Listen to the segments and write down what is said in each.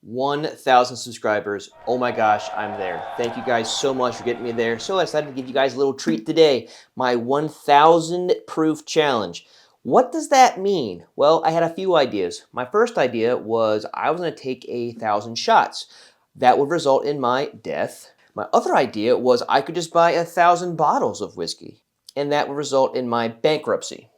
1,000 subscribers. Oh my gosh, I'm there. Thank you guys so much for getting me there. So I decided to give you guys a little treat today, my 1,000 proof challenge. What does that mean? Well, I had a few ideas. My first idea was I was going to take 1,000 shots. That would result in my death. My other idea was I could just buy 1,000 bottles of whiskey, and that would result in my bankruptcy.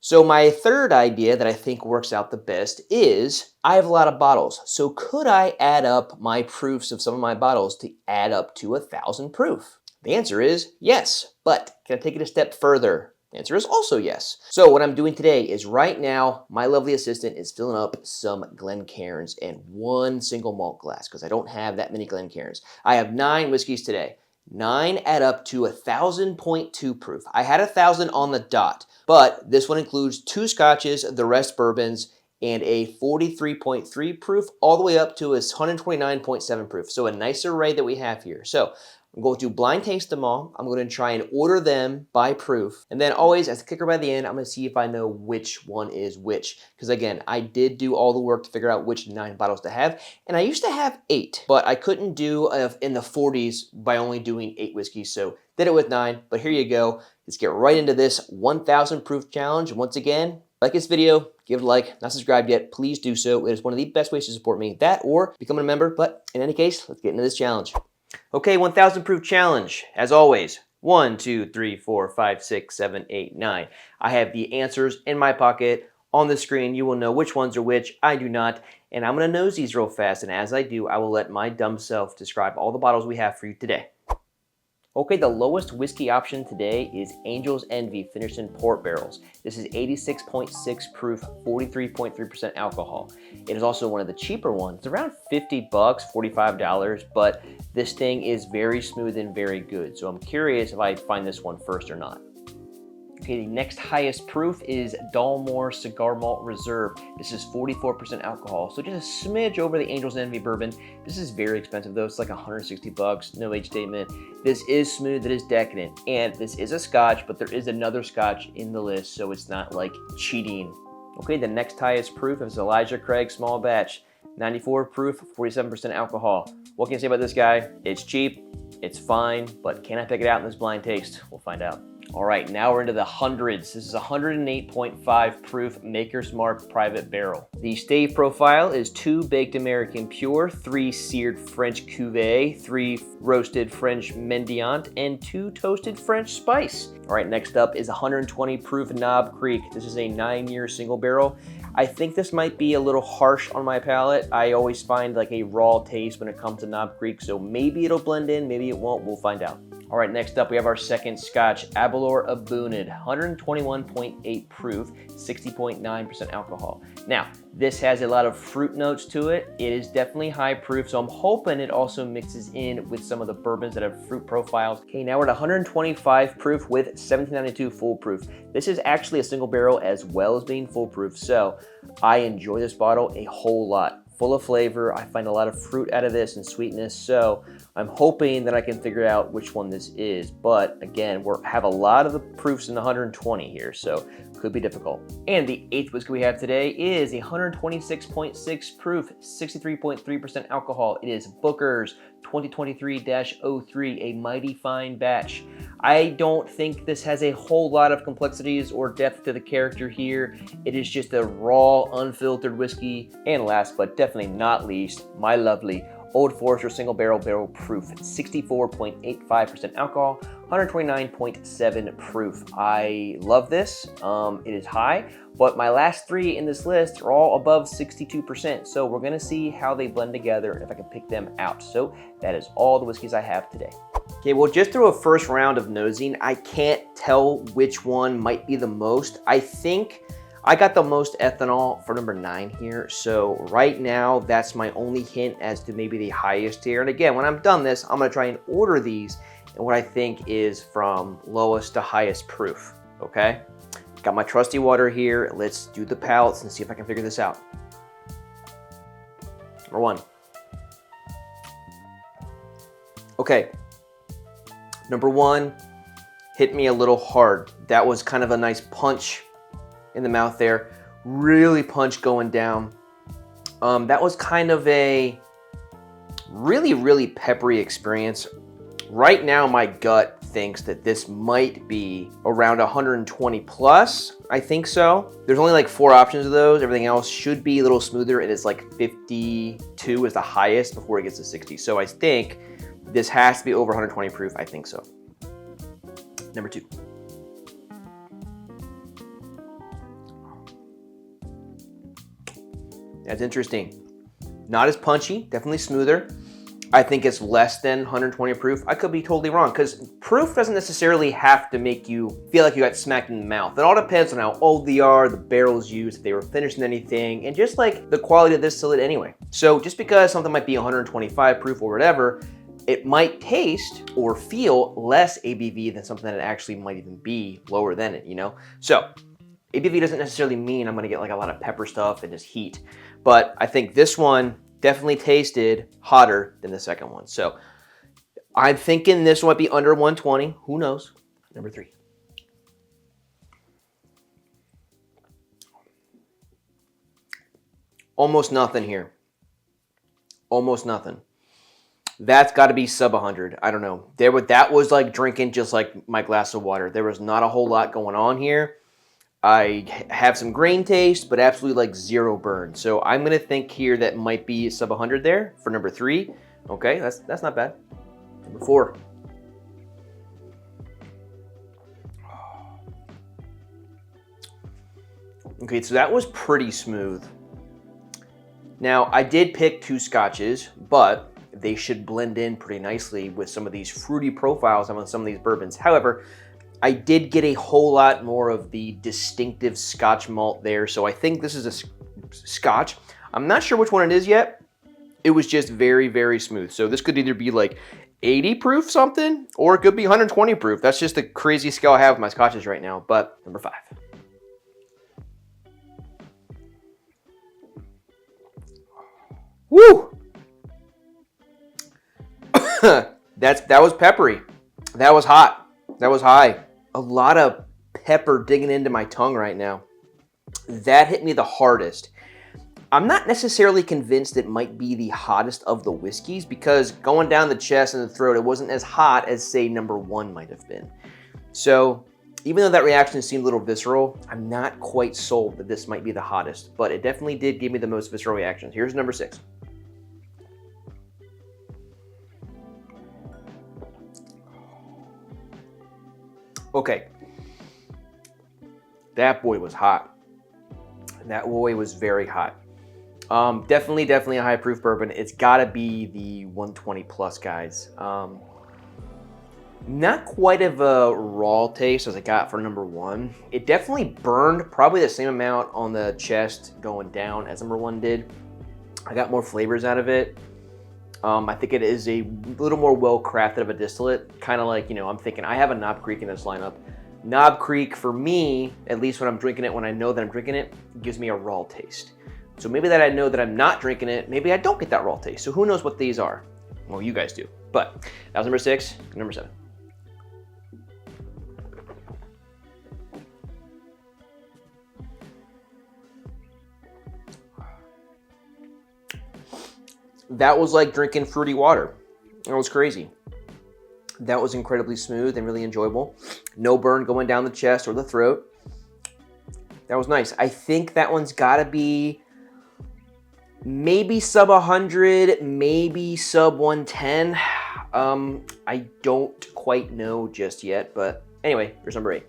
So my third idea that I think works out the best is I have a lot of bottles. So could I add up my proofs of some of my bottles to add up to 1,000 proof? The answer is yes, but can I take it a step further? The answer is also yes. So what I'm doing today is right now, my lovely assistant is filling up some Glencairns in one single malt glass because I don't have that many Glencairns. I have 9 whiskeys today. 9 add up to 1,000.2 proof. I had 1,000 on the dot, but this one includes 2 scotches, the rest bourbons, and a 43.3 proof all the way up to a 129.7 proof. So a nice array that we have here. So I'm going to blind taste them all. I'm going to try and order them by proof. And then always, as the kicker by the end, I'm going to see if I know which one is which. Because again, I did do all the work to figure out which 9 bottles to have. And I used to have 8, but I couldn't do in the 40s by only doing 8 whiskeys. So did it with 9, but here you go. Let's get right into this 1,000 proof challenge. Once again, like this video, give it a like. Not subscribed yet, please do so. It is one of the best ways to support me. That or becoming a member. But in any case, let's get into this challenge. Okay, 1,000 proof challenge. As always, 1, 2, 3, 4, 5, 6, 7, 8, 9. I have the answers in my pocket on the screen. You will know which ones are which. I do not. And I'm going to nose these real fast. And as I do, I will let my dumb self describe all the bottles we have for you today. Okay, the lowest whiskey option today is Angel's Envy, finished in port barrels. This is 86.6 proof, 43.3% alcohol. It is also one of the cheaper ones. It's around $50, $45, but this thing is very smooth and very good. So I'm curious if I find this one first or not. Okay, the next highest proof is Dalmore Cigar Malt Reserve. This is 44% alcohol, so just a smidge over the Angel's Envy bourbon. This is very expensive though. It's like $160, no age statement. This is smooth, it is decadent, and this is a scotch, but there is another scotch in the list, so it's not like cheating. Okay, the next highest proof is Elijah Craig Small Batch. 94 proof, 47% alcohol. What can I say about this guy? It's cheap, it's fine, but can I pick it out in this blind taste? We'll find out. All right, now we're into the hundreds. This is 108.5 proof Maker's Mark Private Barrel. The stave profile is 2 baked American Pure, 3 seared French Cuvée, 3 roasted French Mendiant, and 2 toasted French Spice. All right, next up is 120 proof Knob Creek. This is a 9-year single barrel. I think this might be a little harsh on my palate. I always find like a raw taste when it comes to Knob Creek, so maybe it'll blend in, maybe it won't, we'll find out. All right, next up we have our second scotch, Aberlour A'bunadh, 121.8 proof, 60.9% alcohol. Now, this has a lot of fruit notes to it. It is definitely high proof, so I'm hoping it also mixes in with some of the bourbons that have fruit profiles. Okay, now we're at 125 proof with 1792 full proof. This is actually a single barrel as well as being full proof, so I enjoy this bottle a whole lot. Full of flavor. I find a lot of fruit out of this and sweetness, so I'm hoping that I can figure out which one this is. But again, we have a lot of the proofs in the 120 here, so could be difficult. And the 8th whiskey we have today is a 126.6 proof, 63.3% alcohol. It is Booker's 2023-03, a mighty fine batch. I don't think this has a whole lot of complexities or depth to the character here. It is just a raw, unfiltered whiskey. And last but definitely not least, my lovely Old Forester single barrel proof, 64.85% alcohol, 129.7 proof. I love this. It is high, but my last 3 in this list are all above 62%. So we're gonna see how they blend together and if I can pick them out. So that is all the whiskeys I have today. Okay, well, just through a first round of nosing, I can't tell which one might be the most. I think I got the most ethanol for number 9 here. So right now, that's my only hint as to maybe the highest tier. And again, when I'm done this, I'm gonna try and order these and what I think is from lowest to highest proof, okay? Got my trusty water here. Let's do the palates and see if I can figure this out. Number 1. Okay. Number 1 hit me a little hard. That was kind of a nice punch in the mouth there. Really punch going down. That was kind of a Really, really peppery experience. Right now, my gut thinks that this might be around 120 plus. I think so. There's only like 4 options of those. Everything else should be a little smoother. It is like 52 is the highest before it gets to 60. So I think this has to be over 120 proof. I think so. Number 2. That's interesting. Not as punchy, definitely smoother. I think it's less than 120 proof. I could be totally wrong, because proof doesn't necessarily have to make you feel like you got smacked in the mouth. It all depends on how old they are, the barrels used, if they were finished in anything, and just like the quality of this distillate anyway. So just because something might be 125 proof or whatever, it might taste or feel less ABV than something that actually might even be lower than it, you know? So ABV doesn't necessarily mean I'm gonna get like a lot of pepper stuff and just heat, but I think this one definitely tasted hotter than the second one. So I'm thinking this might be under 120. Who knows? Number 3. Almost nothing here. Almost nothing. That's got to be sub 100. I don't know. That was like drinking just like my glass of water. There was not a whole lot going on here. I have some grain taste, but absolutely like 0 burn. So I'm going to think here that might be sub 100 there for number 3. Okay, that's not bad. Number 4. Okay, so that was pretty smooth. Now, I did pick 2 scotches, but they should blend in pretty nicely with some of these fruity profiles on some of these bourbons. However, I did get a whole lot more of the distinctive Scotch malt there, so I think this is a Scotch. I'm not sure which one it is yet. It was just very, very smooth. So this could either be like 80 proof something, or it could be 120 proof. That's just the crazy scale I have with my Scotches right now. But number 5. Woo! That was peppery. That was hot. That was high. A lot of pepper digging into my tongue right now. That hit me the hardest. I'm not necessarily convinced it might be the hottest of the whiskeys, because going down the chest and the throat, it wasn't as hot as, say, number 1 might have been. So even though that reaction seemed a little visceral, I'm not quite sold that this might be the hottest, but it definitely did give me the most visceral reactions. Here's number 6. Okay, that boy was hot. That boy was very hot. Definitely a high proof bourbon. It's gotta be the 120 plus, guys. Not quite of a raw taste as I got for number 1. It definitely burned probably the same amount on the chest going down as number 1 did. I got more flavors out of it. I think it is a little more well-crafted of a distillate. Kind of like, you know, I'm thinking I have a Knob Creek in this lineup. Knob Creek, for me, at least when I'm drinking it, when I know that I'm drinking it, gives me a raw taste. So maybe that I know that I'm not drinking it, maybe I don't get that raw taste. So who knows what these are? Well, you guys do. But that was number 6, number 7. That was like drinking fruity water. That was crazy. That was incredibly smooth and really enjoyable. No burn going down the chest or the throat. That was nice. I think that one's gotta be maybe sub 100, maybe sub 110. I don't quite know just yet, but anyway, here's number 8.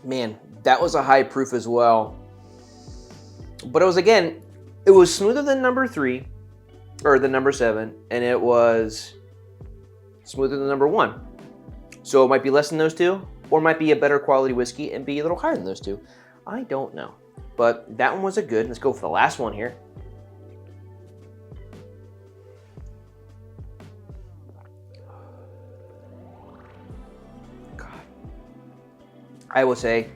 Man, that was a high proof as well. But it was, again, it was smoother than number 3, or the number 7, and it was smoother than number 1. So it might be less than those 2, or it might be a better quality whiskey and be a little higher than those 2. I don't know. But that one was a good. Let's go for the last one here. I will say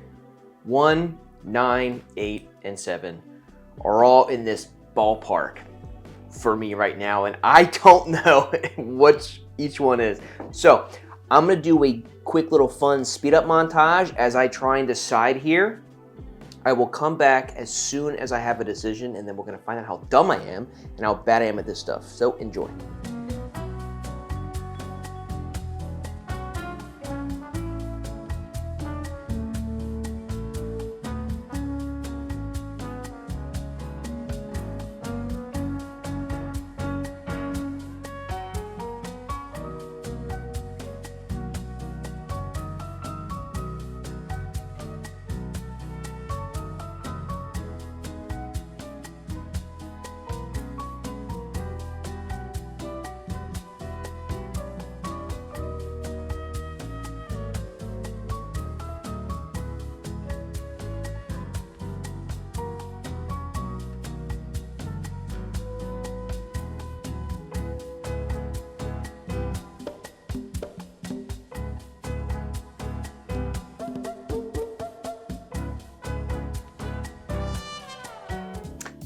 1, 9, 8, and 7 are all in this ballpark for me right now, and I don't know what each one is. So I'm gonna do a quick little fun speed up montage as I try and decide here. I will come back as soon as I have a decision, and then we're gonna find out how dumb I am and how bad I am at this stuff. So enjoy.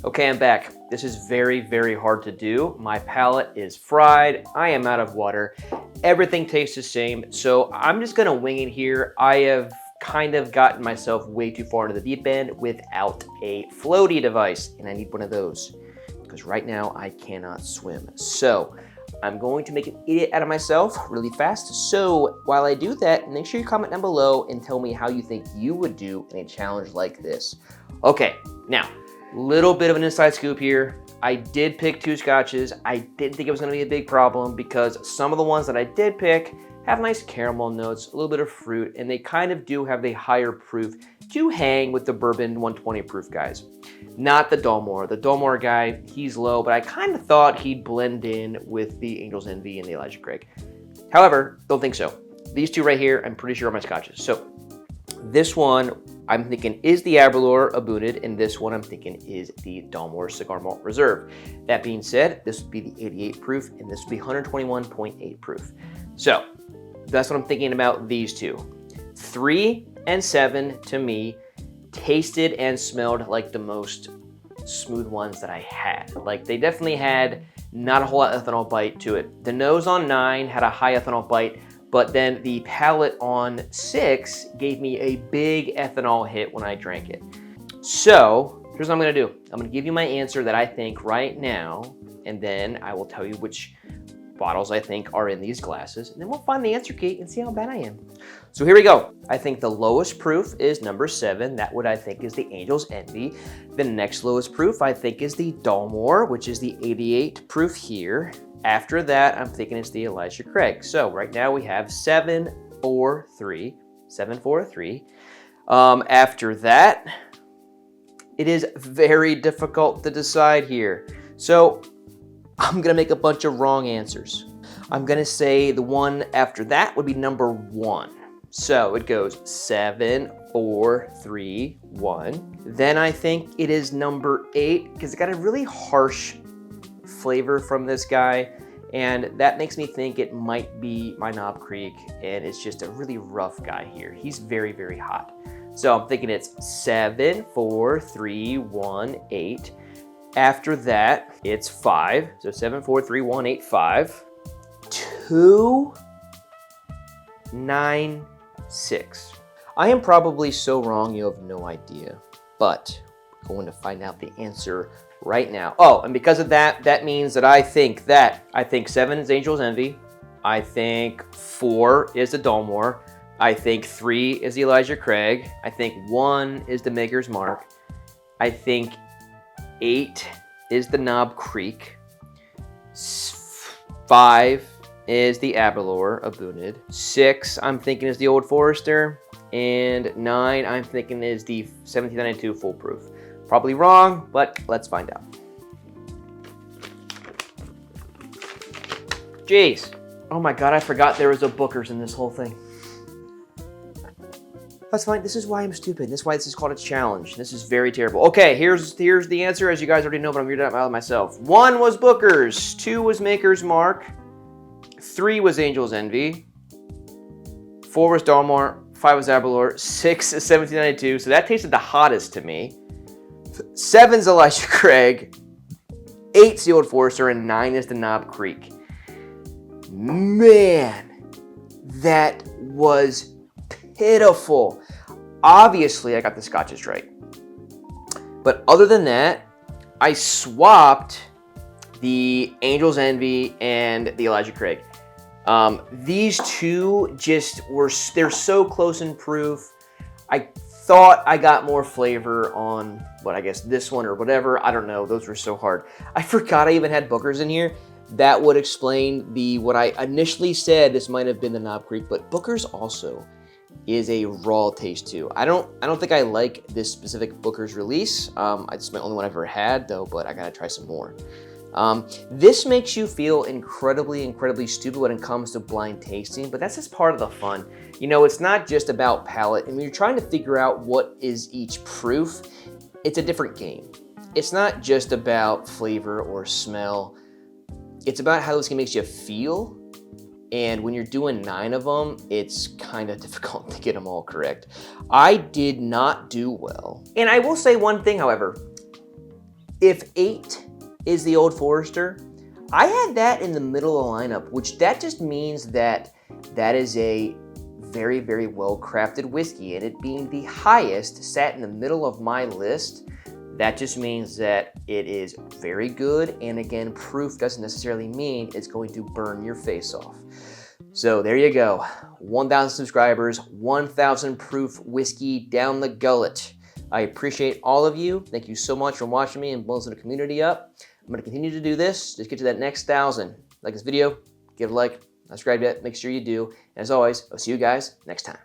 Okay, I'm back. This is very, very hard to do. My palate is fried. I am out of water. Everything tastes the same. So I'm just gonna wing it here. I have kind of gotten myself way too far into the deep end without a floaty device. And I need one of those because right now I cannot swim. So I'm going to make an idiot out of myself really fast. So while I do that, make sure you comment down below and tell me how you think you would do in a challenge like this. Okay, now, little bit of an inside scoop here. I did pick 2 scotches. I didn't think it was gonna be a big problem because some of the ones that I did pick have nice caramel notes, a little bit of fruit, and they kind of do have the higher proof to hang with the bourbon 120 proof guys. Not the Dalmore. The Dalmore guy, he's low, but I kind of thought he'd blend in with the Angel's Envy and the Elijah Craig. However, don't think so. These 2 right here, I'm pretty sure are my scotches. So this one, I'm thinking is the Aberlour A'bunadh, and this one I'm thinking is the Dalmore Cigar Malt Reserve. That being said, this would be the 88 proof, and this would be 121.8 proof. So that's what I'm thinking about these 2. 3 and 7 to me tasted and smelled like the most smooth ones that I had. Like they definitely had not a whole lot of ethanol bite to it. The nose on 9 had a high ethanol bite, but then the palate on 6 gave me a big ethanol hit when I drank it. So here's what I'm gonna do. I'm gonna give you my answer that I think right now, and then I will tell you which bottles I think are in these glasses, and then we'll find the answer key and see how bad I am. So here we go. I think the lowest proof is number 7. That would I think is the Angel's Envy. The next lowest proof I think is the Dalmore, which is the 88 proof here. After that, I'm thinking it's the Elijah Craig. So right now we have 7, 4, 3, 7, 4, 3. After that, it is very difficult to decide here. So I'm gonna make a bunch of wrong answers. I'm gonna say the one after that would be number 1. So it goes 7, 4, 3, 1. Then I think it is number 8 because it got a really harsh flavor from this guy, and that makes me think it might be my Knob Creek, and it's just a really rough guy here. He's very, very hot. So I'm thinking it's 7, 4, 3, 1, 8. After that, it's 5. So 7, 4, 3, 1, 8, 5. 2, 9, 6. I am probably so wrong you have no idea, but we're going to find out the answer right now. Oh, and because of that, that means that I think 7 is Angel's Envy. I think 4 is the Dalmore. I think 3 is the Elijah Craig. I think 1 is the Maker's Mark. I think 8 is the Knob Creek. 5 is the Aberlour A'bunadh. 6 I'm thinking is the Old Forester. And 9 I'm thinking is the 1792 Full Proof. Probably wrong, but let's find out. Jeez. Oh my God, I forgot there was a Booker's in this whole thing. That's fine. This is why I'm stupid. This is why this is called a challenge. This is very terrible. Okay, here's the answer. As you guys already know, but I'm reading it out myself. 1 was Booker's. 2 was Maker's Mark. 3 was Angel's Envy. 4 was Dalmore. 5 was Aberlour. 6 is 1792. So that tasted the hottest to me. 7's Elijah Craig. 8's the Old Forester. And 9 is the Knob Creek. Man. that was pitiful. Obviously, I got the scotches right. But other than that, I swapped the Angel's Envy and the Elijah Craig. These two they're so close in proof. I thought I got more flavor on, I guess this one or whatever. I don't know. Those were so hard. I forgot I even had Booker's in here. That would explain what I initially said. This might have been the Knob Creek, but Booker's also is a raw taste too. I don't think I like this specific Booker's release. It's my only one I've ever had though, but I gotta try some more. This makes you feel incredibly stupid when it comes to blind tasting, but that's just part of the fun. You know, it's not just about palate, and when you're trying to figure out what is each proof, it's a different game. It's not just about flavor or smell. It's about how this game makes you feel, and when you're doing 9 of them, it's kind of difficult to get them all correct. I did not do well. And I will say one thing, however. If 8 is the Old Forester, I had that in the middle of the lineup, which that just means that is a very well crafted whiskey, and it being the highest sat in the middle of my list. That just means that it is very good, and again, proof doesn't necessarily mean it's going to burn your face off. So there you go, 1,000 subscribers, 1,000 proof whiskey down the gullet. I appreciate all of you. Thank you so much for watching me and blowing the community up. I'm going to continue to do this. Just get to that next 1,000. Like this video, give a like, not subscribe yet, make sure you do. And as always, I'll see you guys next time.